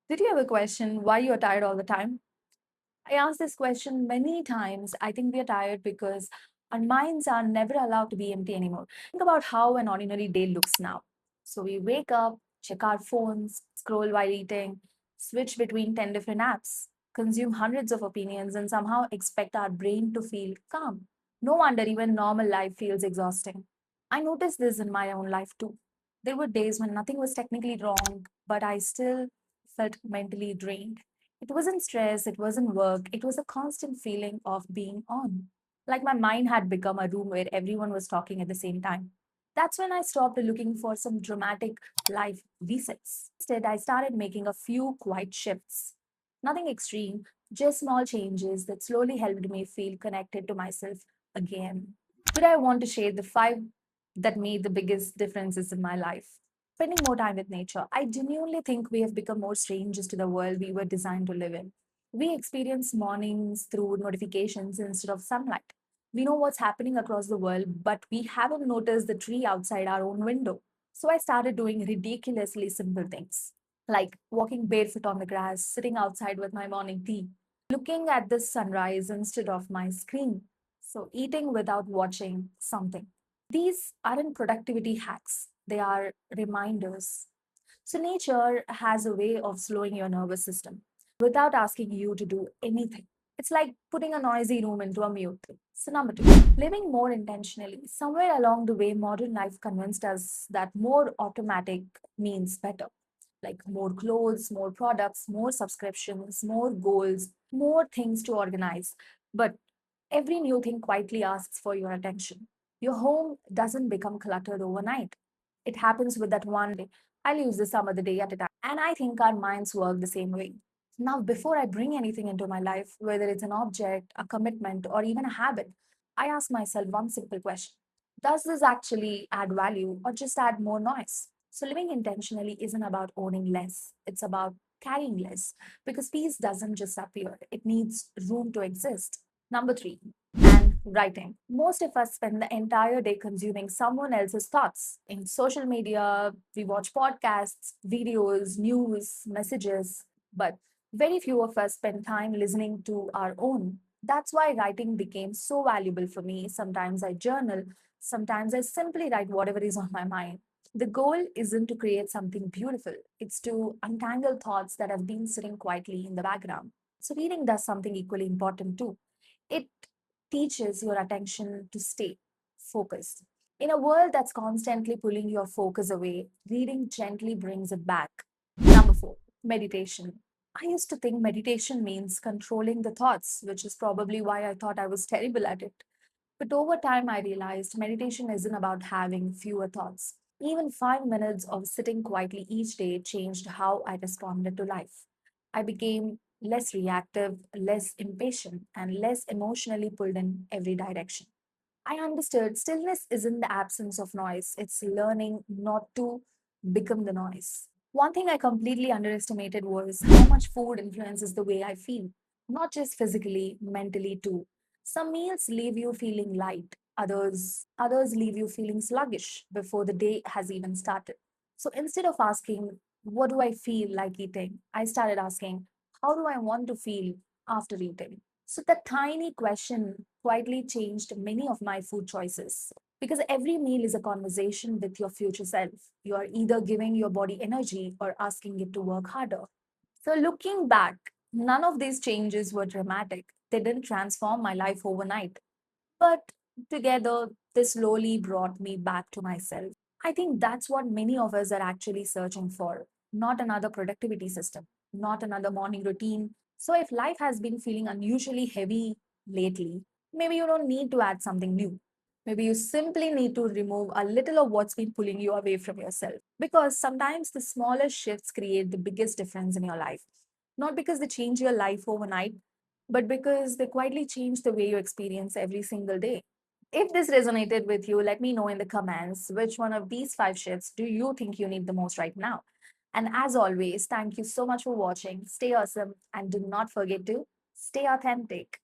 Did you ever question why you're tired all the time? I asked this question many times. I think we are tired because our minds are never allowed to be empty anymore. Think about how an ordinary day looks now. So we wake up, check our phones, scroll while eating, switch between 10 different apps, consume hundreds of opinions, and somehow expect our brain to feel calm. No wonder even normal life feels exhausting. I noticed this in my own life too. There were days when nothing was technically wrong, but I still felt mentally drained. It wasn't stress, it wasn't work, it was a constant feeling of being on. Like my mind had become a room where everyone was talking at the same time. That's when I stopped looking for some dramatic life resets. Instead, I started making a few quiet shifts. Nothing extreme, just small changes that slowly helped me feel connected to myself again. Today, I want to share the five that made the biggest differences in my life. Spending more time with nature. I genuinely think we have become more strangers to the world we were designed to live in. We experience mornings through notifications instead of sunlight. We know what's happening across the world, but we haven't noticed the tree outside our own window. So I started doing ridiculously simple things, like walking barefoot on the grass, sitting outside with my morning tea, looking at the sunrise instead of my screen. So eating without watching something. These aren't productivity hacks, they are reminders. So, nature has a way of slowing your nervous system without asking you to do anything. It's like putting a noisy room into a mute. So, number two, living more intentionally. Somewhere along the way, modern life convinced us that more automatic means better. Like more clothes, more products, more subscriptions, more goals, more things to organize. But every new thing quietly asks for your attention. Your home doesn't become cluttered overnight. It happens with that one day. I'll use this some other day at a time. And I think our minds work the same way. Now, before I bring anything into my life, whether it's an object, a commitment, or even a habit, I ask myself one simple question. Does this actually add value or just add more noise? So, living intentionally isn't about owning less, it's about carrying less because peace doesn't just appear, it needs room to exist. Number three, and writing. Most of us spend the entire day consuming someone else's thoughts. In social media, we watch podcasts, videos, news, messages, but very few of us spend time listening to our own. That's why writing became so valuable for me. Sometimes I journal, sometimes I simply write whatever is on my mind. The goal isn't to create something beautiful, it's to untangle thoughts that have been sitting quietly in the background. So, reading does something equally important too. It teaches your attention to stay focused. In a world that's constantly pulling your focus away, reading gently brings it back. Number four, meditation. I used to think meditation means controlling the thoughts, which is probably why I thought I was terrible at it. But over time, I realized meditation isn't about having fewer thoughts. Even 5 minutes of sitting quietly each day changed how I responded to life. I became less reactive, less impatient, and less emotionally pulled in every direction. I understood stillness isn't the absence of noise, it's learning not to become the noise. One thing I completely underestimated was how much food influences the way I feel, not just physically, mentally too. Some meals leave you feeling light, others leave you feeling sluggish before the day has even started. So instead of asking, what do I feel like eating? I started asking, how do I want to feel after eating? So that tiny question quietly changed many of my food choices. Because every meal is a conversation with your future self. You are either giving your body energy or asking it to work harder. So, looking back, none of these changes were dramatic. They didn't transform my life overnight. But together, they slowly brought me back to myself. I think that's what many of us are actually searching for, not another productivity system, not another morning routine. So, if life has been feeling unusually heavy lately, maybe you don't need to add something new. Maybe you simply need to remove a little of what's been pulling you away from yourself. Because sometimes the smallest shifts create the biggest difference in your life. Not because they change your life overnight, but because they quietly change the way you experience every single day. If this resonated with you, let me know in the comments which one of these five shifts do you think you need the most right now. And as always, thank you so much for watching. Stay awesome and do not forget to stay authentic.